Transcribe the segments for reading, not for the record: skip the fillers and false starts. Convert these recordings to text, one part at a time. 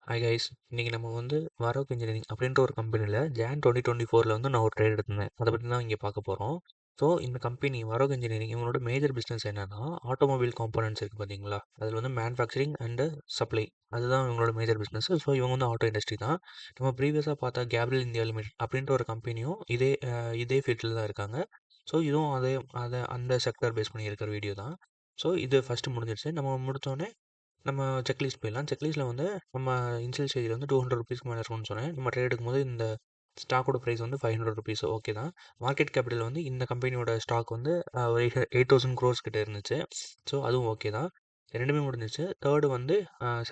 Hi guys. இன்னைக்கு நம்ம வந்து வாரோக் இன்ஜினியரிங் அப்படின்ற ஒரு கம்பெனியில் ஜான் 2024 வந்து நான் ஒரு ட்ரேட் எடுத்திருந்தேன். அதை பற்றி தான் இங்கே பார்க்க போகிறோம். ஸோ இந்த கம்பெனி வாரோக் இன்ஜினியரிங் இவங்களோட மேஜர் பிஸ்னஸ் என்னன்னா ஆட்டோமொபைல் காம்போனன்ட்ஸ் இருக்குது பார்த்தீங்களா, அதில் வந்து மேனுஃபேக்சரிங் அண்டு சப்ளை, அதுதான் இவங்களோட மேஜர் பிஸ்னஸ். ஸோ இவங்க வந்து ஆட்டோ இண்டஸ்ட்ரி தான். நம்ம ப்ரீவியஸாக பார்த்தா கேப்ரியல் இந்தியா லிமிடெட் அப்படின்ற ஒரு கம்பெனியும் இதே ஃபீல்டில் தான் இருக்காங்க. ஸோ இதுவும் அந்த செக்டர் பேஸ் பண்ணி இருக்கிற வீடியோ தான். ஸோ இது ஃபஸ்ட்டு முடிஞ்சிருச்சு. நம்ம முடித்தோடனே நம்ம செக்லிஸ்ட் போயிடலாம். செக்லிஸ்ட்டில் வந்து நம்ம இனிஷியல் ஸ்டேஜில் வந்து ₹200 மேலே இருக்கும்னு சொன்னேன். நம்ம ட்ரேட் எடுக்கும்போது இந்த ஸ்டாக்கோட ப்ரைஸ் வந்து ₹500 ஓகே தான். மார்க்கெட் கேபிட்டல் வந்து இந்த கம்பெனியோட ஸ்டாக் வந்து ஒரு 8,000 க்ரோர்ஸ் கிட்ட இருந்துச்சு. ஸோ அதுவும் ஓகே தான். ரெண்டுமே முடிஞ்சிச்சு. தேர்டு வந்து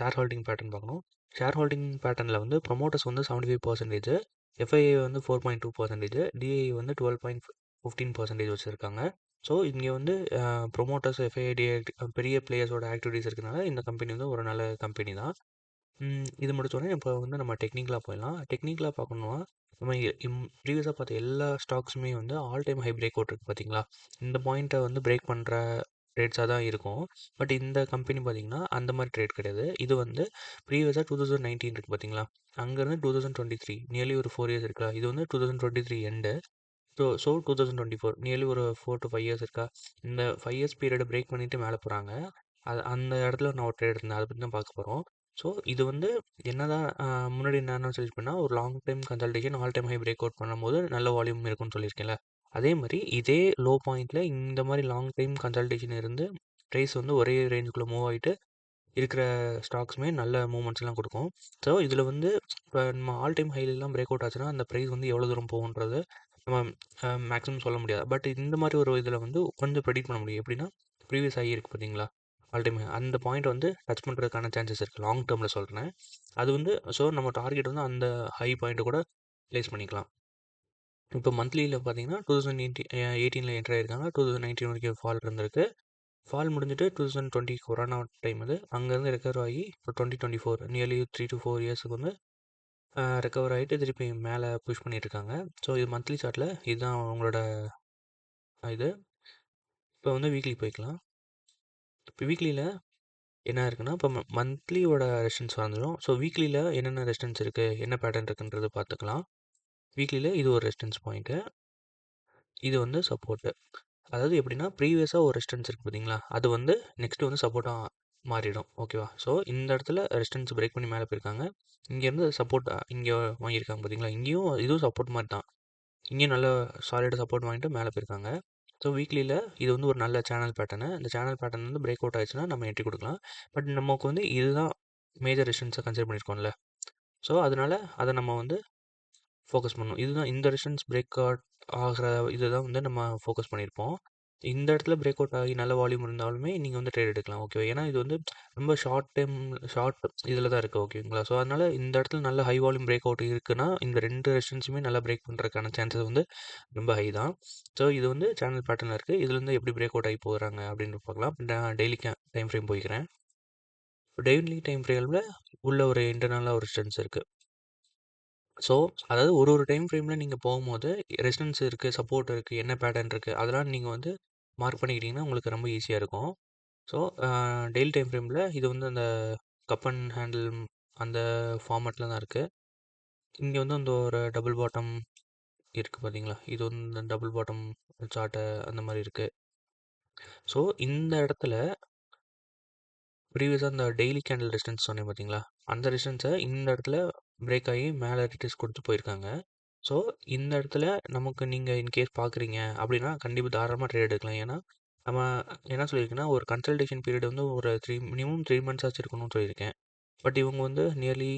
ஷேர் ஹோல்டிங் பேட்டர்ன் பார்க்கணும். ஷேர் ஹோல்டிங் பேட்டர்னில் வந்து ப்ரொமோட்டர்ஸ் வந்து 75%, எஃப்ஐஏ வந்து 4.2%, டிஐ வந்து 12.15% வச்சுருக்காங்க. ஸோ இங்கே வந்து ப்ரொமோட்டர்ஸ், எஃப்ஐடிஏ பெரிய பிளேயர்ஸோட ஆக்டிவிட்டீஸ் இருக்கனால இந்த கம்பெனி வந்து ஒரு நல்ல கம்பெனி தான். இது முடிச்சோடனே இப்போ வந்து நம்ம டெக்னிக்கலாக போயிடலாம். டெக்னிக்கலாக பார்க்கணுன்னா நம்ம ப்ரீவியஸாக பார்த்த எல்லா ஸ்டாக்ஸுமே வந்து all time high break out இருக்குது பார்த்தீங்களா. இந்த பாயிண்ட்டை வந்து பிரேக் பண்ணுற ட்ரேட்ஸாக தான் இருக்கும். பட் இந்த கம்பெனி பார்த்தீங்கன்னா அந்த மாதிரி ட்ரேட் கிடையாது. இது வந்து ப்ரீவியஸாக 2019 இருக்குது பார்த்தீங்களா, அங்கேருந்து 2023 நியர்லி ஒரு 4 இயர்ஸ் இருக்கா. இது வந்து 2023 எண்டு. ஸோ 2024 நியர்லி ஒரு 4 to 5 இயர்ஸ் இருக்கா. இந்த 5 இயர்ஸ் பீரியடை பிரேக் பண்ணிட்டு மேலே போகிறாங்க. அந்த இடத்துல நான் ஒரு ட்ரேட் இருந்தேன். அதை பற்றி தான் பார்க்க போகிறோம். ஸோ இது வந்து என்னதான் முன்னாடி நான் சஜஸ்ட் பண்ணால் ஒரு long time consultation all time high break out பண்ணும்போது நல்ல வால்யூம் இருக்கும்னு சொல்லியிருக்கேன்ல. அதே மாதிரி இதே லோ பாயிண்டில் இந்த மாதிரி லாங் டைம் கன்சல்டேஷன் இருந்து ப்ரைஸ் வந்து ஒரே ரேஞ்சுக்குள்ளே மூவ் ஆகிட்டு இருக்கிற ஸ்டாக்ஸுமே நல்ல மூவ்மெண்ட்ஸ்லாம் கொடுக்கும். ஸோ இதில் வந்து இப்போ நம்ம ஆல் டைம் ஹைலெலாம் பிரேக் அவுட் ஆச்சுன்னா அந்த ப்ரைஸ் வந்து எவ்வளோ தூரம் போகுன்றது நம்ம மேக்ஸிமம் சொல்ல முடியாது. பட் இந்த மாதிரி ஒரு இதில் வந்து கொஞ்சம் ப்ரெடிக்ட் பண்ண முடியும். எப்படின்னா ப்ரீவியஸ் ஹை இருக்குது பார்த்தீங்களா, ஆல் டைம் அந்த பாயிண்ட் வந்து டச் பண்ணுறதுக்கான சான்சஸ் இருக்குது. லாங் டேர்மில் சொல்கிறேன். அது வந்து ஸோ நம்ம டார்கெட் வந்து அந்த ஹை பாயிண்ட்டை கூட ப்ளேஸ் பண்ணிக்கலாம். இப்போ மந்த்லியில் பார்த்தீங்கன்னா 2018 என்ட்ரு ஆயிருக்காங்க. 2019 வரைக்கும் ஃபால் இருந்திருக்கு. ஃபால் முடிஞ்சுட்டு 2020 கொரோனா டைம் அது. அங்கேருந்து ரெக்கவர் ஆகி இப்போ 2024 நியர்லி 3 to 4 இயர்ஸுக்கு வந்து ரெக்கவர் ஆகிட்டு திருப்பி மேலே புஷ் பண்ணிகிட்ருக்காங்க. ஸோ இது மந்த்லி சார்ட்டில் இதுதான் அவங்களோட இது. இப்போ வந்து வீக்லி போய்க்கலாம். இப்போ வீக்லியில் என்ன இருக்குன்னா, இப்போ மந்த்லியோட ரெசிஸ்டன்ஸ் வந்துடும். ஸோ வீக்லியில் என்னென்ன ரெசிஸ்டன்ஸ் இருக்குது, என்ன பேட்டர்ன் இருக்குன்றது பார்த்துக்கலாம். வீக்லியில் இது ஒரு ரெசிஸ்டன்ஸ் பாயிண்ட்டு, இது வந்து சப்போர்ட்டு. அதாவது எப்படின்னா ப்ரீவியஸாக ஒரு ரெசிஸ்டன்ஸ் இருக்குது பார்த்தீங்களா, அது வந்து நெக்ஸ்ட்டு வந்து சப்போர்ட்டாக மாறிடும். ஓகேவா. ஸோ இந்த இடத்துல ரெசிஸ்டன்ஸ் பிரேக் பண்ணி மேலே போயிருக்காங்க. இங்கேருந்து சப்போர்ட் இங்கே வாங்கியிருக்காங்க பார்த்தீங்களா, இங்கேயும் இதுவும் சப்போர்ட் மாதிரி தான். இங்கேயும் நல்ல சாலிடாக சப்போர்ட் வாங்கிட்டு மேலே போயிருக்காங்க. ஸோ வீக்லியில் இது வந்து ஒரு நல்ல சேனல் பேட்டர்னு. இந்த சேனல் பேட்டர்ன் வந்து பிரேக் அவுட் ஆயிடுச்சுன்னா நம்ம என்ட்ரி கொடுக்கலாம். பட் நமக்கு வந்து இதுதான் மேஜர் ரெசிஸ்டன்ஸை கன்சிடர் பண்ணியிருக்கோம்ல. ஸோ அதனால அதை நம்ம வந்து ஃபோக்கஸ் பண்ணணும். இதுதான் இந்த ரெசிஸ்டன்ஸ் பிரேக் அவுட் ஆகிற இதுதான் வந்து நம்ம ஃபோக்கஸ் பண்ணியிருப்போம். இந்த இடத்துல பிரேக் அவுட் ஆகி நல்ல வால்யூம் இருந்தாலுமே நீங்கள் வந்து ட்ரேட் எடுக்கலாம். ஓகே, ஏன்னா இது வந்து ரொம்ப ஷார்ட் இதில் தான் இருக்குது. ஓகேங்களா. ஸோ அதனால் இந்த இடத்துல நல்ல ஹை வால்யூம் பிரேக் அவுட் இருக்குன்னா இந்த 2 ரெசிஸ்டன்ஸுமே நல்லா பிரேக் பண்ணுறதுக்கான சான்சஸ் வந்து ரொம்ப ஹை தான். ஸோ இது வந்து சேனல் பேட்டர்னில் இருக்குது. இதுலேருந்து எப்படி பிரேக் அவுட் ஆகி போகிறாங்க அப்படின்னு பார்க்கலாம். நான் டெய்லி டைம் ஃப்ரேம் போய்க்கிறேன். இப்போ டெய்லி டைம் ஃப்ரேமில் உள்ள ஒரு இன்டர்னலாக ஒரு ரெசிஸ்டன்ஸ் இருக்குது. ஸோ அதாவது ஒரு டைம் ஃப்ரேமில் நீங்கள் போகும்போது ரெசிஸ்டன்ஸ் இருக்குது, சப்போர்ட் இருக்குது, என்ன பேட்டர்ன் இருக்குது, அதெல்லாம் நீங்கள் வந்து மார்க் பண்ணிக்கிட்டிங்கன்னா உங்களுக்கு ரொம்ப ஈஸியாக இருக்கும். ஸோ டெய்லி டைம் ஃப்ரேமில் இது வந்து அந்த கப் அண்ட் ஹேண்டில் அந்த ஃபார்மேட்டில் தான் இருக்குது. இங்கே வந்து அந்த ஒரு டபுள் பாட்டம் இருக்குது பார்த்தீங்களா, இது வந்து டபுள் பாட்டம் சார்ட்டு அந்த மாதிரி இருக்குது. ஸோ இந்த இடத்துல ப்ரீவியஸாக அந்த டெய்லி கேண்டில் ரெசிஸ்டன்ஸ் சொன்னேன் பார்த்தீங்களா, அந்த ரெசிஸ்டன்ஸை இந்த இடத்துல பிரேக் ஆகி மேலே ரிட்டர்ஸ் கொடுத்து போயிருக்காங்க. ஸோ இந்த இடத்துல நமக்கு நீங்கள் இன்கேஸ் பார்க்குறீங்க அப்படின்னா கண்டிப்பாக தாராளமாக ட்ரேட் எடுக்கலாம். ஏன்னா நம்ம என்ன சொல்லியிருக்கேன்னா ஒரு கன்சல்டேஷன் பீரியட் வந்து ஒரு மினிமம் 3 மந்த்ஸ் ஆச்சு இருக்கணும்னு சொல்லியிருக்கேன். பட் இவங்க வந்து நியர்லி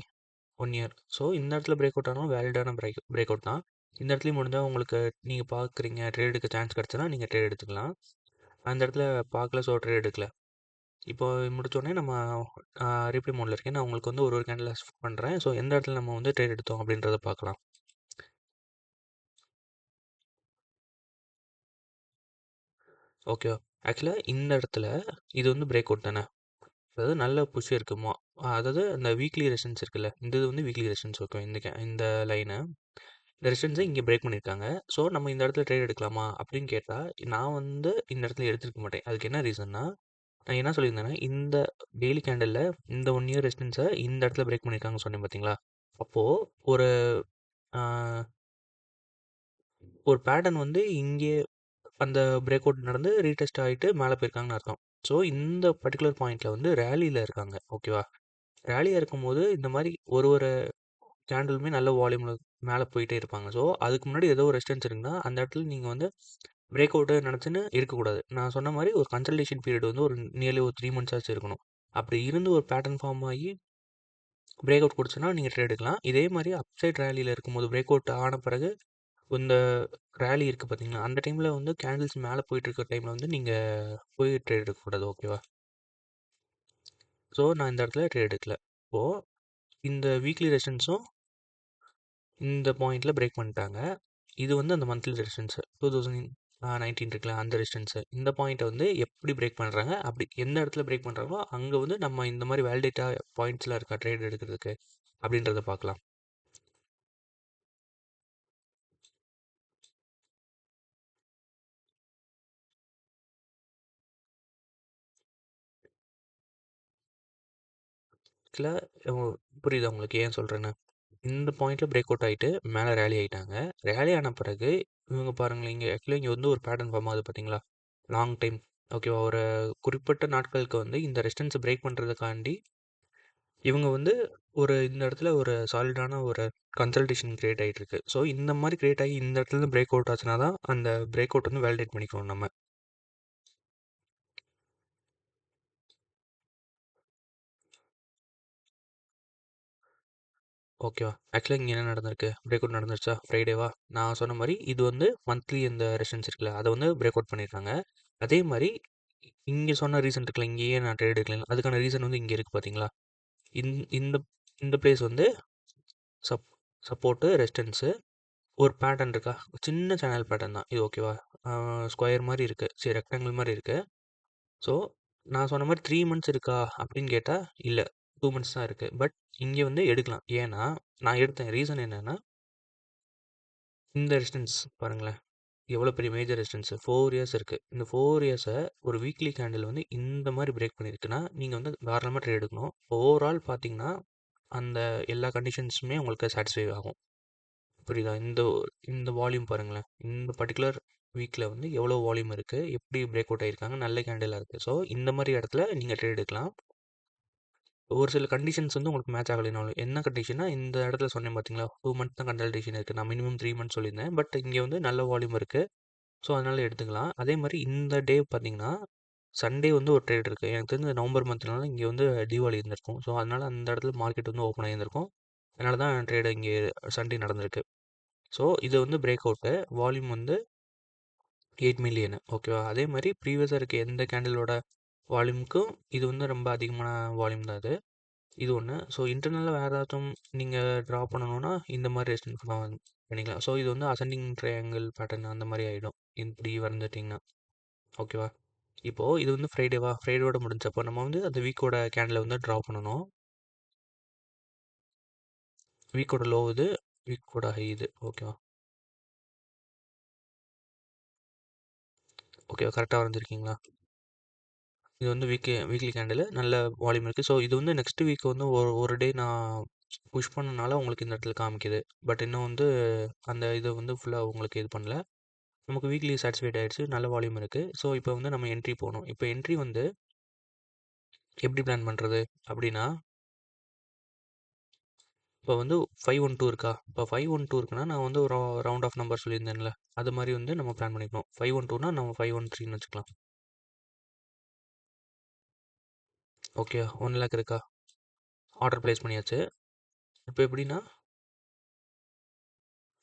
1 இயர். ஸோ இந்த இடத்துல பிரேக் அவுட் ஆனாலும் வேலிடான பிரேக் அவுட் தான். இந்த இடத்துலையும் முடிஞ்சால் உங்களுக்கு நீங்கள் பார்க்குறீங்க ட்ரேட் எடுக்க சான்ஸ் கிடச்சுன்னா நீங்கள் ட்ரேட் எடுத்துக்கலாம். அந்த இடத்துல பார்க்கல, ஸோ ட்ரேட் எடுக்கல. இப்போ முடிச்சோடனே நம்ம ரீப்ளே மோடில் இருக்கேன். நான் உங்களுக்கு வந்து ஒரு கேண்டில் பண்ணுறேன். ஸோ எந்த இடத்துல நம்ம வந்து ட்ரேட் எடுத்தோம் அப்படின்றத பார்க்கலாம். ஓகே. ஆக்சுவலாக இந்த இடத்துல இது வந்து பிரேக் அவுட் தானே. அதாவது நல்ல புஷ் இருக்குமா, அதாவது அந்த வீக்லி ரெசிஸ்டன்ஸ் இருக்குல்ல, இந்த இது வந்து வீக்லி ரெசிஸ்டன்ஸ். ஓகே, இந்த லைனு இந்த ரெசிஸ்டன்ஸை இங்கே பிரேக் பண்ணியிருக்காங்க. ஸோ நம்ம இந்த இடத்துல ட்ரேட் எடுக்கலாமா அப்படின்னு கேட்டால் நான் வந்து இந்த இடத்துல எடுத்துருக்க மாட்டேன். அதுக்கு என்ன ரீசன்னா நான் என்ன சொல்லியிருந்தேன்னா, இந்த டெய்லி கேண்டில்ல இந்த 1 இயர் ரெசிஸ்டன்ஸ இந்த இடத்துல பிரேக் பண்ணியிருக்காங்கன்னு சொன்னேன் பார்த்தீங்களா? அப்போ ஒரு ஆ ஒரு பேட்டர்ன் வந்து இங்கே அந்த பிரேக் அவுட் நடந்து ரீடெஸ்ட் ஆயிட்டு மேல போயிருக்காங்கன்னு அர்த்தம். ஸோ, இந்த பர்ட்டிகுலர் பாயிண்ட்ல வந்து ரேலில இருக்காங்க. ஓகேவா? ரேலியா இருக்கும்போது இந்த மாரி ஒரு ஒரு கேண்டிலுமே நல்ல வால்யூம்ல மேல போயிட்டே இருப்பாங்க. ஸோ, அதுக்கு முன்னாடி ஏதோ ஒரு ரெசிஸ்டன்ஸ் இருக்குன்னா, அந்த இடத்துல நீங்க வந்து பிரேக் அவுட்டு நெனச்சுன்னு இருக்கக்கூடாது. நான் சொன்ன மாரி ஒரு கன்சல்டேஷன் பீரியட் வந்து ஒரு நியர்லி ஒரு 3 மந்த்ஸ் ஆச்சும் இருக்கணும். அப்படி இருந்து ஒரு பேட்டர்ன் ஃபார்ம் ஆகி பிரேக் அவுட் குடுச்சுன்னா, நீங்க ட்ரேட் எடுக்கலாம். இதே மாரி அப்சைட் ரேலில இருக்கும்போது பிரேக் அவுட் ஆன பிறகு இந்த ரேலி இருக்கு பார்த்தீங்களா, அந்த டைம்ல வந்து கேண்டில்ஸ் மேல போயிட்டு இருக்க டைம்ல வந்து நீங்க போய் ட்ரேட் எடுக்கக்கூடாது. ஓகேவா? ஸோ, நான் இந்த இடத்துல ட்ரேட் எடுக்கல. இப்போ இந்த வீக்லி ரெசிஸ்டன்ஸும் இந்த பாயிண்ட்ல பிரேக் பண்ணிட்டாங்க. இது வந்து அந்த மந்த்லி ரெசிஸ்டன்ஸ் 2019 இருக்குல்ல அந்த ரெசிஸ்டன்ஸ். இந்த பாயிண்ட்ட வந்து எப்படி பிரேக் பண்றாங்க? அப்படி எந்த இடத்துல பிரேக் பண்றாங்களோ, அங்க வந்து நம்ம இந்த மாரி வேலிடேட்டா பாயிண்ட்ஸ்லாம் இருக்கா ட்ரேட் எடுக்கிறதுக்கு அப்படின்றத பார்க்கலாம். ஆக்சுவலா புரியுதா உங்களுக்கு ஏன் சொல்றேன்னு? இந்த பாயிண்ட்ல பிரேக் அவுட் ஆயிட்டு மேல ராலி ஆயிட்டாங்க. ராலி ஆன பிறகு இவங்க பாருங்களேன், இங்க ஆக்சுவலா இங்க வந்து ஒரு பேட்டர்ன் ஃபார்ம் ஆகுது பார்த்தீங்களா? Long time. ஓகேவா? ஒரு குறிப்பிட்ட நாட்களுக்கு வந்து இந்த ரெசிஸ்டன்ஸ பிரேக் பண்றதுக்காண்டி இவங்க வந்து இந்த இடத்துல ஒரு சாலிடான ஒரு கன்சல்டேஷன் கிரியேட் ஆயிட்டு இருக்கு. ஸோ, இந்த மாரி கிரியேட் ஆகி இந்த இடத்துல இருந்து பிரேக் அவுட் ஆச்சுனா தான், அந்த பிரேக் அவுட் வந்து வேலிடேட் பண்ணிக்கணும் நம்ம. ஓகேவா? ஆக்சுவலா இங்க என்ன நடந்திருக்கு? பிரேக் அவுட் நடந்துருச்சா? ஃப்ரைடேவா? நான் சொன்ன மாரி இது வந்து மந்த்லி இந்த ரெசிஸ்டன்ஸ் இருக்குல்ல, அத வந்து பிரேக் அவுட் பண்ணியிருக்காங்க. அதே மாரி இங்க சொன்ன ரீசன் இருக்குல்ல, இங்க ஏன் நான் ட்ரேட் எடுக்கல? அதுக்கான ரீசன் வந்து இங்க இருக்கு பார்த்தீங்களா? இந் இந்த இந்த பிளேஸ் வந்து சப் சப்போர்ட்டு, ரெசிஸ்டன்ஸு ஒரு பேட்டர்ன் இருக்கா? சின்ன சேனல் பேட்டர்ன் தான். இது ஓகேவா? ஸ்கொயர் மாரி இருக்கு. சரி ரெக்டாங்கிள் மாரி இருக்கு. ஸோ, நான் சொன்ன மாரி 3 மந்த்ஸ் இருக்கா? அப்படின்னு கேட்டா, இல்ல. 2 மந்த்ஸ் தான் இருக்கு. பட் இங்க வந்து எடுக்கலாம். ஏன்னா, நான் எடுத்தேன். ரீசன் என்னன்னா, இந்த ரெசிஸ்டன்ஸ் பாருங்களேன். எவ்வளோ பெரிய மேஜர் ரெசிஸ்டன்ஸ் 4 இயர்ஸ் இருக்கு. இந்த 4 இயர்ஸ ஒரு வீக்லி கேண்டில் வந்து இந்த மாரி பிரேக் பண்ணியிருக்குன்னா, நீங்க வந்து தாராளமா ட்ரேட் எடுக்கணும். ஓவரால் பார்த்தீங்கன்னா, அந்த எல்லா கண்டிஷன்ஸுமே உங்களுக்கு சாட்டிஸ்ஃபை ஆகும். புரியுதா? இந்த வால்யூம் பாருங்களேன். இந்த பர்ட்டிகுலர் வீக்ல வந்து எவ்வளோ வால்யூம் இருக்கு? எப்படி பிரேக் அவுட் ஆயிருக்காங்க? நல்ல கேண்டிலா இருக்கு. ஸோ, இந்த மாரி இடத்துல நீங்க ட்ரேட் எடுக்கலாம். ஒரு சில கண்டிஷன்ஸ் வந்து உங்களுக்கு மேட்ச் ஆகலைனாலும் என்ன கண்டிஷன்னா, இந்த இடத்துல சொன்னேன் பார்த்தீங்களா? 2 மந்த்ஸ் தான் கன்சல்டேஷன் இருக்கு. நான் மினிமம் 3 மந்த்ஸ் சொல்லியிருந்தேன். பட் இங்க வந்து நல்ல வால்யூம் இருக்கு. ஸோ, அதனால எடுத்துக்கலாம். அதே மாரி இந்த டே பார்த்தீங்கன்னா, சண்டே வந்து ஒரு ட்ரேட் இருக்கு. எனக்கு தெரிஞ்சு நவம்பர் மந்த்னால இங்க வந்து தீபாவளி இருந்திருக்கும். ஸோ, அதனால அந்த இடத்துல மார்க்கெட் வந்து ஓப்பன் ஆகியிருந்திருக்கும். அதனால தான் ட்ரேட் இங்கே சண்டே நடந்திருக்கு. ஸோ, இது வந்து பிரேக் அவுட்டு. வால்யூம் வந்து 8 மில்லியன் ஓகேவா? அதே மாரி ப்ரீவியஸா இருக்க எந்த கேண்டிலோட வால்யூமுக்கும் இது வந்து ரொம்ப அதிகமான வால்யூம் தான் இது. இது ஒண்ணு. ஸோ, இன்டர்னலா வேற ஏதாச்சும் நீங்க ட்ரா பண்ணணும்னா, இந்த மாரி ரெசிஸ்டன்ஸ் பண்ணிக்கலாம். ஸோ, இது வந்து அசெண்டிங் ட்ரையாங்கிள் பேட்டர்ன் அந்த மாரி ஆயிடும். இப்படி வந்துட்டீங்கன்னா. ஓகேவா? இப்போ இது வந்து ஃப்ரைடேவா? ஃப்ரைடேவோட முடிஞ்சப்போ நம்ம வந்து அந்த வீக்கோட கேண்டில வந்து ட்ரா பண்ணணும். வீக்கோட லோ இது, வீக்கோட ஹை இது. ஓகேவா? ஓகேவா? கரெக்ட்டா வரைஞ்சிருக்கீங்களா? இது வந்து வீக்லி கேண்டிலு நல்ல வால்யூம் இருக்கு. ஸோ, இது வந்து நெக்ஸ்ட் வீக் வந்து ஒரு ஒரு டே நான் புஷ் பண்ணனால உங்களுக்கு இந்த இடத்துல காமிக்குது. பட் இன்னும் வந்து அந்த இது வந்து ஃபுல்லா உங்களுக்கு இது பண்ணல. நமக்கு வீக்லி சாட்டிஸ்ஃபைட் ஆயிடுச்சு. நல்ல வால்யூம் இருக்கு. ஸோ, இப்போ வந்து நம்ம என்ட்ரி போணும். இப்போ என்ட்ரி வந்து எப்படி பிளான் பண்றது? அப்படின்னா, இப்போ வந்து 512 இருக்கா? இப்போ 512 இருக்குன்னா, நான் வந்து ஒரு ரவுண்ட் ஆஃப் நம்பர் சொல்லியிருந்தேன்ல. அது மாரி வந்து நம்ம பிளான் பண்ணிக்கணும். 512னா நம்ம 513ன்னு வச்சுக்கலாம். ஓகே. 1,00,000 இருக்கா? ஆர்டர் பிளேஸ் பண்ணியாச்சு. இப்போ எப்படின்னா,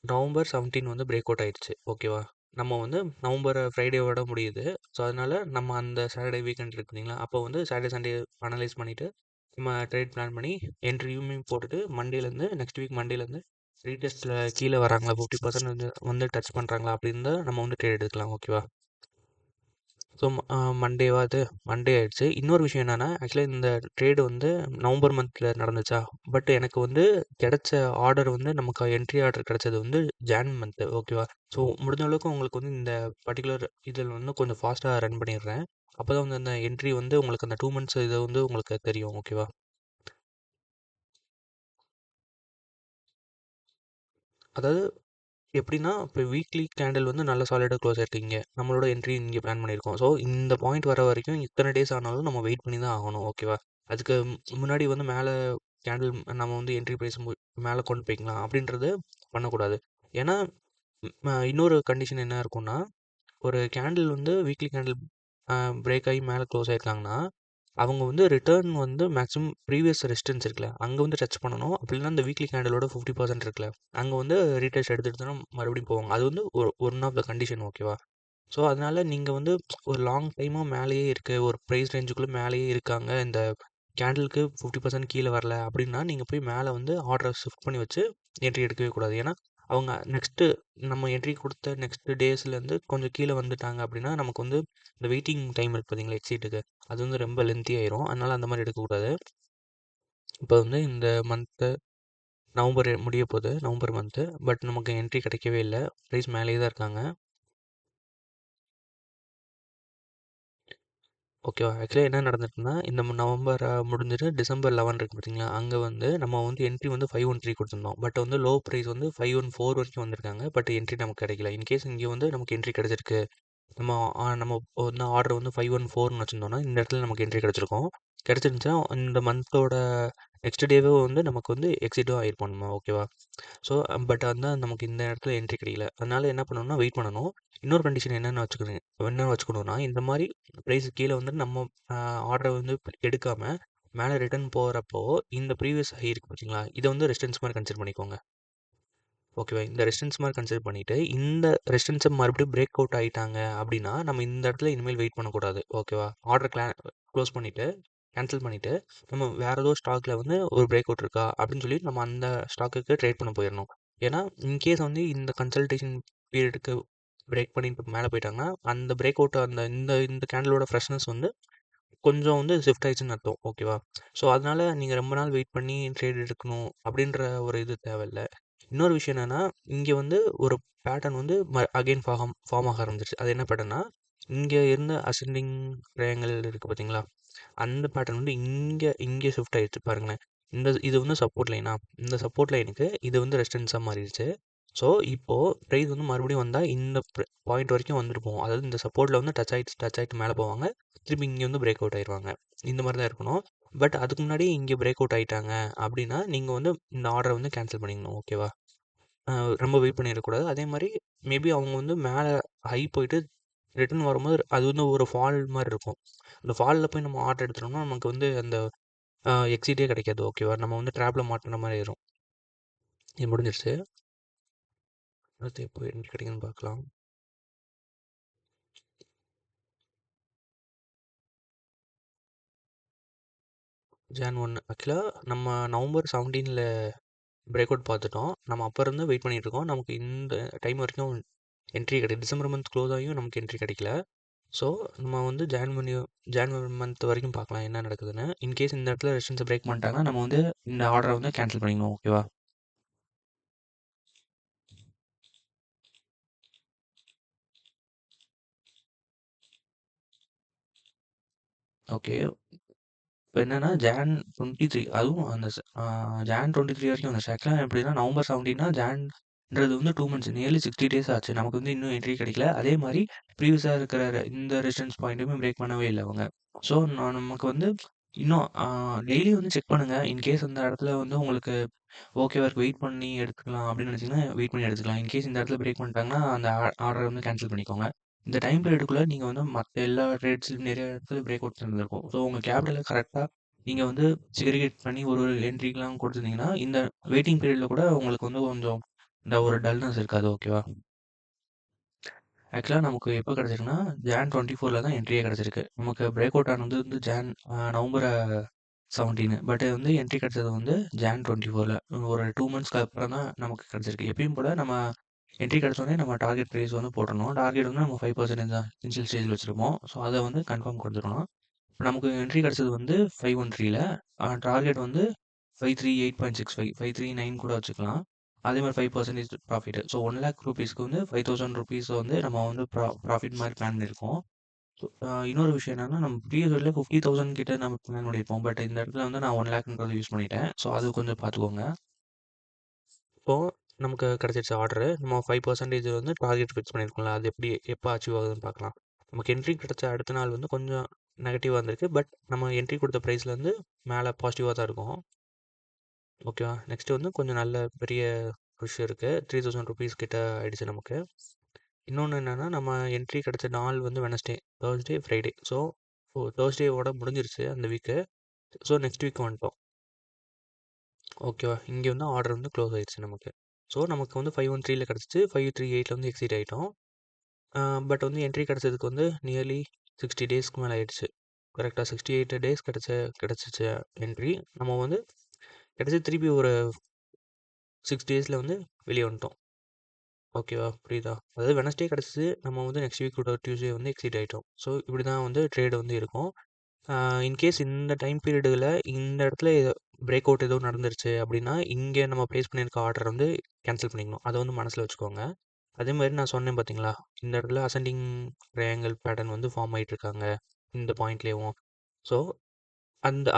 நவம்பர் 17 வந்து பிரேக் அவுட் ஆயிடுச்சு. ஓகேவா? நம்ம வந்து நவம்பர் ஃப்ரைடேவோட முடியுது. ஸோ, அதனால நம்ம அந்த சாட்டர்டே வீக்கெண்ட் இருக்கு இல்லைங்களா? அப்போ வந்து சாட்டர்டே, சண்டே அனலைஸ் பண்ணிட்டு, நம்ம ட்ரேட் பிளான் பண்ணி என்ட்ரியுமே போட்டுட்டு, மண்டேலேருந்து நெக்ஸ்ட் வீக் மண்டேலேருந்து ரீடெஸ்ட்ல கீழ வராங்களா? 50% வந்து டச் பண்றாங்களா? அப்படின்னு தான் நம்ம வந்து ட்ரேட் எடுக்கலாம். ஓகேவா? ஸோ, மண்டேவா இது? மண்டே ஆயிடுச்சு. இன்னொரு விஷயம் என்னன்னா, ஆக்சுவலா இந்த ட்ரேடு வந்து நவம்பர் மந்த்ல நடந்துச்சா? பட் எனக்கு வந்து கிடைச்ச ஆர்டர் வந்து நமக்கு என்ட்ரி ஆர்டர் கிடைச்சது வந்து ஜான் மந்த் ஓகேவா? ஸோ, முடிஞ்ச அளவுக்கு உங்களுக்கு வந்து இந்த பர்ட்டிகுலர் இதில வந்து கொஞ்சம் ஃபாஸ்ட்டா ரன் பண்ணிடுறேன். அப்போ தான் வந்து அந்த என்ட்ரி வந்து உங்களுக்கு அந்த 2 மந்த்ஸ் இது வந்து உங்களுக்கு தெரியும். ஓகேவா? அதாவது எப்படின்னா, இப்போ வீக்லி கேண்டில் வந்து நல்ல சாலிடா க்ளோஸ் ஆயிருக்கீங்க. நம்மளோட என்ட்ரி இங்கே பிளான் பண்ணியிருக்கோம். ஸோ இந்த பாயிண்ட் வர வரைக்கும் இத்தனை டேஸ் ஆனாலும் நம்ம வெயிட் பண்ணி தான் ஆகணும். ஓகேவா? அதுக்கு முன்னாடி வந்து மேலே கேண்டில் நம்ம வந்து என்ட்ரி பிரைஸ் மேலே கொண்டு போய்க்கலாம் அப்படின்றது பண்ணக்கூடாது. ஏன்னா இன்னொரு கண்டிஷன் என்ன இருக்கும்னா, ஒரு கேண்டில் வந்து வீக்லி கேண்டில் பிரேக் ஆகி மேலே க்ளோஸ் ஆயிருக்காங்கன்னா, அவங்க வந்து ரிட்டர்ன் வந்து மேக்ஸிமம் ப்ரீவியஸ் ரெசிஸ்டன்ஸ் இருக்குல்ல, அங்கே வந்து டச் பண்ணணும். அப்படி இல்லைனா இந்த வீக்லி கேண்டிலோட 50% இருக்குல்ல, அங்கே வந்து ரீடெஸ்ட் எடுத்துட்டு தான் மறுபடியும் போவாங்க. அது வந்து ஒன் ஆஃப் த கண்டிஷன். ஓகேவா? ஸோ அதனால நீங்கள் வந்து ஒரு லாங் டைமாக மேலேயே இருக்கு, ஒரு ப்ரைஸ் ரேஞ்சுக்குள்ளே மேலேயே இருக்காங்க, இந்த கேண்டிலுக்கு 50% கீழே வரல அப்படின்னா, நீங்கள் போய் மேலே வந்து ஆர்டரை ஷிஃப்ட் பண்ணி வச்சு என்ட்ரி எடுக்கவே கூடாது. ஏன்னா அவங்க நெக்ஸ்ட்டு நம்ம என்ட்ரி கொடுத்த நெக்ஸ்ட் டேஸ்லேருந்து கொஞ்சம் கீழே வந்துட்டாங்க அப்படின்னா, நமக்கு வந்து இந்த வெயிட்டிங் டைம் இருக்குது பார்த்தீங்களா எக்ஸிட்டுக்கு, அது வந்து ரொம்ப லென்த்தி ஆயிரும். அதனால அந்த மாதிரி எடுக்கக்கூடாது. இப்போ வந்து இந்த மந்த்து நவம்பர் முடிய போகுது, நவம்பர் மந்த்து. பட் நமக்கு என்ட்ரி கிடைக்கவே இல்லை, ப்ரைஸ் மேலேயே தான் இருக்காங்க. ஓகேவா? ஆக்சுவலா என்ன நடந்திருக்குன்னா, இந்த நவம்பர் முடிஞ்சுட்டு டிசம்பர் 11 இருக்கு பார்த்தீங்களா, அங்கே வந்து நம்ம வந்து என்ட்ரி வந்து 513 கொடுத்துருந்தோம். பட் வந்து லோ ப்ரைஸ் வந்து 514 வரைக்கும் வந்திருக்காங்க. பட் என்ட்ரி நமக்கு கிடைக்கல. இன்கேஸ் இங்கே வந்து நமக்கு என்ட்ரி கிடைச்சிருக்கு, நம்ம நம்ம வந்து ஆர்டர் வந்து 514ன்னு வச்சுருந்தோம்னா, இந்த இடத்துல நமக்கு என்ட்ரி கிடைச்சிருக்கும். கிடைச்சிருந்துச்சுன்னா இந்த மந்தோட நெக்ஸ்ட் டேவே வந்து நமக்கு வந்து எக்ஸிட்டும் ஆயிருப்போம் நம்ம. ஓகேவா? ஸோ பட் வந்து நமக்கு இந்த இடத்துல என்ட்ரி கிடைக்கல. அதனால என்ன பண்ணணும்னா வெயிட் பண்ணணும். இன்னொரு கண்டிஷன் என்ன வச்சுக்கணும்னா, இந்த மாதிரி ப்ரைஸ் கீழே வந்து நம்ம ஆர்டரை வந்து எடுக்காம மேலே ரிட்டர்ன் போகிறப்போ இந்த ப்ரீவியஸ் ஹை இருக்கு பார்த்தீங்களா, இதை வந்து ரெசிஸ்டன்ஸ் மாதிரி கன்சிடர் பண்ணிக்கோங்க. ஓகேவா? இந்த ரெசிஸ்டன்ஸ் மாதிரி கன்சிடர் பண்ணிவிட்டு இந்த ரெசிஸ்டன்ஸை மறுபடியும் பிரேக் அவுட் ஆகிட்டாங்க அப்படின்னா, நம்ம இந்த இடத்துல இனிமேல் வெயிட் பண்ணக்கூடாது. ஓகேவா? ஆர்டர் க்ளோஸ் பண்ணிவிட்டு கேன்சல் பண்ணிவிட்டு நம்ம வேறு ஏதோ ஸ்டாக்கில் வந்து ஒரு பிரேக் அவுட் இருக்கா அப்படின்னு சொல்லி நம்ம அந்த ஸ்டாக்குக்கு ட்ரேட் பண்ண போயிடணும். ஏன்னா இன்கேஸ் வந்து இந்த கன்சல்டேஷன் பீரியடுக்கு பிரேக் பண்ணிட்டு மேலே போயிட்டாங்கன்னா, அந்த பிரேக் அவுட் அந்த இந்த இந்த கேண்டலோட ஃப்ரெஷ்னஸ் வந்து கொஞ்சம் வந்து ஷிஃப்ட் ஆயிடுச்சுன்னு அர்த்தம். ஓகேவா? ஸோ அதனால நீங்கள் ரொம்ப நாள் வெயிட் பண்ணி ட்ரேட் எடுக்கணும் அப்படின்ற ஒரு இது தேவையில்ல. இன்னொரு விஷயம் என்னன்னா, இங்கே வந்து ஒரு பேட்டர்ன் வந்து அகைன் ஃபார்ம் ஆக ஆரம்பிச்சிருச்சு. அது என்ன பேட்டர்ன்னா, இங்கே இருந்த அசெண்டிங் ட்ரையாங்கிள் இருக்குது பார்த்தீங்களா, அந்த பேட்டர்ன் வந்து இங்கே இங்கே ஷிஃப்ட் ஆயிடுச்சு பாருங்களேன். இது வந்து சப்போர்ட் லைனா, இந்த சப்போர்ட் லைனுக்கு இது வந்து ரெசிஸ்டன்ஸாக மாறிடுச்சு. ஸோ இப்போது ப்ரைஸ் வந்து மறுபடியும் வந்தால் இந்த பாயிண்ட் வரைக்கும் வந்துட்டு போகும். அதாவது இந்த சப்போர்ட்டில் வந்து டச் ஆகிட்டு மேலே போவாங்க, திருப்பி இங்கே வந்து பிரேக் அவுட் ஆயிடுவாங்க. இந்த மாதிரி தான் இருக்கணும். பட் அதுக்கு முன்னாடி இங்கே பிரேக் அவுட் ஆகிட்டாங்க அப்படின்னா, நீங்கள் வந்து இந்த ஆர்டரை வந்து கேன்சல் பண்ணிக்கணும். ஓகேவா? ரொம்ப வெயிட் பண்ணிடக்கூடாது. அதே மாரி மேபி அவங்க வந்து மேல ஹை போயிட்டு ரிட்டர்ன் வரும்போது அது வந்து ஒரு ஃபால் மாரி இருக்கும். அந்த ஃபால்ல போய் நம்ம ஆர்டர் எடுத்துட்டோம்னா, நமக்கு வந்து அந்த எக்ஸிட்டே கிடைக்காது. ஓகேவா? நம்ம வந்து ட்ராப்ல மாட்டுன மாரி ஆயிரும். இது முடிஞ்சிருச்சு. அடுத்து எப்போ என்ட்ரி கிடைக்குதுன்னு பார்க்கலாம். ஜான் 1 ஆக்சுவலா நம்ம நவம்பர் 17ல பிரேக் அவுட் பார்த்துட்டோம். நம்ம அப்ப இருந்து வெயிட் பண்ணிட்டு இருக்கோம். நமக்கு இந்த டைம் வரைக்கும் என்ட்ரி கிடைக்கல. டிசம்பர் மந்த் க்ளோஸ் ஆகியும் நமக்கு என்ட்ரி கிடைக்கல. ஸோ நம்ம வந்து ஜான்வரி மந்த் வரைக்கும் பார்க்கலாம் என்ன நடக்குதுன்னு. இன்கேஸ் இந்த இடத்துல ரெசிஸ்டன்ஸை பிரேக் பண்ணிட்டாங்கன்னா, நம்ம வந்து இந்த ஆர்டரை வந்து கேன்சல் பண்ணிக்கணும். ஓகேவா? ஓகே. இப்போ என்னன்னா ஜான் 23 அதுவும் அந்த ஜான் 23 வரைக்கும் வந்துருச்சு. ஆக்சுவலாக எப்படின்னா நவம்பர் 17னா ஜான்ன்றது வந்து 2 மந்த்ஸ் நியர்லி 60 டேஸ் ஆச்சு. நமக்கு வந்து இன்னும் என்ட்ரி கிடைக்கல. அதே மாதிரி ப்ரீவியஸாக இருக்கிற இந்த ரெசிஸ்டன்ஸ் பாயிண்ட்டுமே பிரேக் பண்ணவே இல்லை அவங்க. ஸோ நமக்கு வந்து இன்னும் டெய்லி வந்து செக் பண்ணுங்கள். இன்கேஸ் அந்த இடத்துல வந்து உங்களுக்கு ஓகேவா இருக்கு, வெயிட் பண்ணி எடுத்துக்கலாம் அப்படின்னு நினச்சிங்கன்னா வெயிட் பண்ணி எடுத்துக்கலாம். இன்கேஸ் இந்த இடத்துல பிரேக் பண்ணிட்டாங்கன்னா அந்த ஆர்டரை வந்து கேன்சல் பண்ணிக்கோங்க. இந்த டைம் பீரியடுக்குள்ளே நீங்கள் வந்து மற்ற எல்லா ட்ரேட்ஸ்லையும் நிறைய இடத்துல பிரேக் அவுட்ஸ் இருந்திருக்கும். ஸோ உங்கள் கேபிட்டலை கரெக்டாக நீங்கள் வந்து செக்ரிகேட் பண்ணி ஒரு ஒரு என்ட்ரிக்கெலாம் கொடுத்துருந்தீங்கன்னா இந்த வெயிட்டிங் பீரியடில் கூட உங்களுக்கு வந்து கொஞ்சம் இந்த ஒரு டல்னஸ் இருக்காது. ஓகேவா? ஆக்சுவலாக நமக்கு எப்போ கிடச்சிருக்குன்னா ஜான் 24ல் தான் என்ட்ரியே கிடச்சிருக்கு. நமக்கு பிரேக் அவுட் ஆனது வந்து நவம்பர் 17 பட் வந்து என்ட்ரி கிடச்சது வந்து ஜான் 24ல் ஒரு 2 மந்த்ஸ்க்கு அப்புறம் தான் நமக்கு கிடச்சிருக்கு. எப்பயும் போல் நம்ம என்ட்ரி கிடச்சோடனே நம்ம டார்கெட் ப்ரைஸ் வந்து போட்டுடணும். டார்கெட் வந்து நம்ம 5% தான் இனிஷியல் ஸ்டேஜில் வச்சுருப்போம். ஸோ அதை வந்து கன்ஃபார்ம் கொடுத்துருக்கணும். இப்போ நமக்கு என்ட்ரி கிடச்சது வந்து 513ல் டார்கெட் வந்து 538.65 539 கூட வச்சுக்கலாம். அதே மாதிரி 5% ப்ராஃபிட். ஸோ 1 லேக் ருபீஸ்க்கு வந்து 5000 ருபீஸ் வந்து நம்ம வந்து ப்ராஃபிட் மாதிரி பிளான் பண்ணியிருக்கோம். இன்னொரு விஷயம் என்னன்னா, நம்ம ப்ரீவியஸ் இயர்ல 50,000 கிட்ட நம்ம பிளான் பண்ணியிருப்போம். பட் இந்த இடத்துல வந்து நான் 1,00,000ன்றது யூஸ் பண்ணிட்டேன். ஸோ அது கொஞ்சம் பார்த்துக்கோங்க. இப்போ நமக்கு கிடைச்சிருச்சு ஆர்டரு. நம்ம 5% வந்து டார்கெட் ஃபிக்ஸ் பண்ணியிருக்கோம்ல, அது எப்போ அச்சீவ் ஆகுதுன்னு பார்க்கலாம். நமக்கு என்ட்ரி கிடைச்ச அடுத்த நாள் வந்து கொஞ்சம் நெகட்டிவா வந்திருக்கு. பட் நம்ம என்ட்ரி கொடுத்த ப்ரைஸ்லேருந்து மேலே பாசிட்டிவாக தான் இருக்கும். ஓகேவா? நெக்ஸ்ட் வந்து கொஞ்சம் நல்ல பெரிய புஷ் இருக்குது. 3,000 ருபீஸ் கிட்ட ஆயிடுச்சு நமக்கு. இன்னொன்று என்னென்னா, நம்ம என்ட்ரி கிடைச்ச நாள் வந்து வெனஸ்டே, தேர்ஸ்டே, ஃப்ரைடே. ஸோ தேர்ஸ்டேவோட முடிஞ்சிருச்சு அந்த வீக்கு. ஸோ நெக்ஸ்ட் வீக் வந்துட்டோம். ஓகேவா? இங்கே வந்து ஆர்டர் வந்து க்ளோஸ் ஆயிடுச்சு நமக்கு. ஸோ நமக்கு வந்து 513ல கிடச்சிச்சு. 538ல வந்து எக்ஸீட் ஆகிட்டோம். பட் வந்து என்ட்ரி கிடச்சதுக்கு வந்து நியர்லி 60 டேஸ்க்கு மேலே ஆயிடுச்சு. கரெக்டாக 68 டேஸ் கிடச்சிச்சு என்ட்ரி. நம்ம வந்து கிடச்சி திருப்பி ஒரு 6 டேஸில் வந்து வெளியே வந்துட்டோம். ஓகேவா? புரியுதா? அதாவது வெனஸ்டே கிடச்சிச்சு. நம்ம வந்து நெக்ஸ்ட் வீக்கோட டியூஸ்டே வந்து எக்ஸீட் ஆகிட்டோம். ஸோ இப்படி தான் வந்து ட்ரேடு வந்து இருக்கும். இன்கேஸ் இந்த டைம் பீரியடில் இந்த இடத்துல பிரேக் அவுட் ஏதோ நடந்துருச்சு அப்படின்னா, இங்கே நம்ம ப்ளேஸ் பண்ணியிருக்க ஆர்டர் வந்து கேன்சல் பண்ணிக்கணும். அதை வந்து மனசில் வச்சுக்கோங்க. அதே மாதிரி நான் சொன்னேன் பார்த்தீங்களா, இந்த இடத்துல அசெண்டிங் ட்ரையாங்கிள் பேட்டர்ன் வந்து ஃபார்ம் ஆகிட்டு இருக்காங்க இந்த பாயிண்ட்லேயும். ஸோ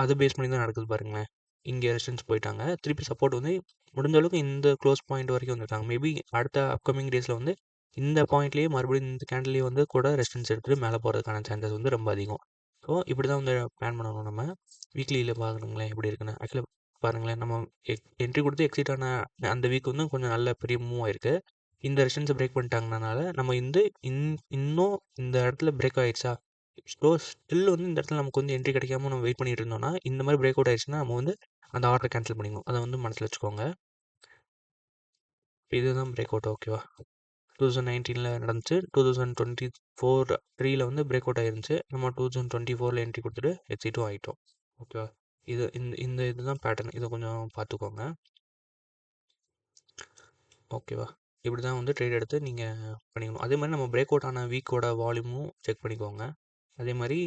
அதை பேஸ் பண்ணி தான் நடக்குது பாருங்களேன். இங்கே ரெசிஸ்டன்ஸ் போயிட்டாங்க. திருப்பி சப்போர்ட் வந்து முடிஞ்ச அளவுக்கு இந்த க்ளோஸ் பாயிண்ட் வரைக்கும் வந்துருக்காங்க. மேபி அடுத்த அப்கமிங் டேஸில் வந்து இந்த பாயிண்ட்லேயே மறுபடியும் இந்த கேண்டில்லேயே வந்து கூட ரெசிஸ்டன்ஸ் எடுத்துகிட்டு மேலே போகிறதுக்கான சான்சஸ் வந்து ரொம்ப அதிகம். ஸோ இப்படி தான் வந்து பிளான் பண்ணணும் நம்ம. வீக்லியில் பாருங்களேன் எப்படி இருக்குன்னு. ஆக்சுவலாக பாருங்களேன், நம்ம என்ட்ரி கொடுத்து எக்ஸிட் ஆன அந்த வீக் வந்து கொஞ்சம் நல்ல பெரிய மூவ் ஆயிருக்கு. இந்த ரெசிஸ்டன்ஸை பிரேக் பண்ணிட்டாங்கனால நம்ம இன்னும் இந்த இடத்துல பிரேக் ஆயிடுச்சா, ஸ்டில் வந்து இந்த இடத்துல நமக்கு வந்து என்ட்ரி கிடைக்காம நம்ம வெயிட் பண்ணிட்டு இருந்தோம்னா, இந்த மாதிரி பிரேக் அவுட் ஆயிடுச்சுன்னா நம்ம வந்து அந்த ஆர்டரை கேன்சல் பண்ணிக்கணும். அதை வந்து மனசில் வச்சுக்கோங்க. இதுதான் பிரேக் அவுட். ஓகேவா? 2019ல் நடந்துச்சு. 2024 வந்து பிரேக் அவுட் ஆயிருந்துச்சு. நம்ம 2024ல் என்ட்ரி கொடுத்துட்டு எக்ஸிட்டும் ஆகிட்டோம். ஓகேவா? இதுதான் பேட்டர்ன். இதை கொஞ்சம் பார்த்துக்கோங்க. ஓகேவா? இப்படி தான் வந்து ட்ரேட் எடுத்து நீங்கள் பண்ணிக்கணும். அதே மாதிரி நம்ம பிரேக் அவுட் ஆன வீக்கோட வால்யூமும் செக் பண்ணிக்கோங்க. அதே மாதிரி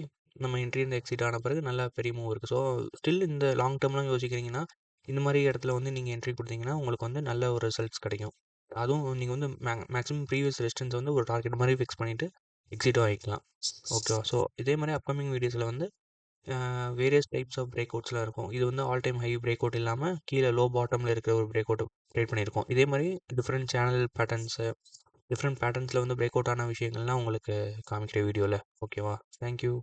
நம்ம என்ட்ரி இந்த எக்ஸிட் ஆன பிறகு நல்லா பெரிய மூவ் இருக்குது. ஸோ ஸ்டில் இந்த லாங் டேர்ம்லாம் யோசிக்கிறீங்கன்னா, இந்த மாதிரி இடத்துல வந்து நீங்கள் என்ட்ரி கொடுத்தீங்கன்னா உங்களுக்கு வந்து நல்ல ஒரு ரிசல்ட்ஸ் கிடைக்கும். அதுவும் நீங்கள் வந்து மேக்ஸிமம் ப்ரீவியஸ் ரெசிஸ்டன்ஸ் வந்து ஒரு டார்கெட் மாதிரி ஃபிக்ஸ் பண்ணிவிட்டு எக்ஸிட்டும் ஆகிக்கலாம். ஓகேவா? ஸோ இதே மாதிரி அப்கமிங் வீடியோஸில் வந்து வேரியஸ் டைப்ஸ் ஆஃப் பிரேக் அவுட்ஸ்லாம் இருக்கும். இது வந்து all time high break out இல்லாமல் கீழே லோ பாட்டமில் இருக்கிற ஒரு பிரேக் அவுட் ட்ரேட் பண்ணியிருக்கோம். இதே மாதிரி டிஃப்ரெண்ட் சேனல் பேட்டர்ன்ஸு, டிஃப்ரெண்ட் பேட்டர்ன்ஸில் வந்து பிரேக் அவுட் ஆன விஷயங்கள்லாம் உங்களுக்கு காமிக்கிற வீடியோவில். ஓகேவா? தேங்க்யூ.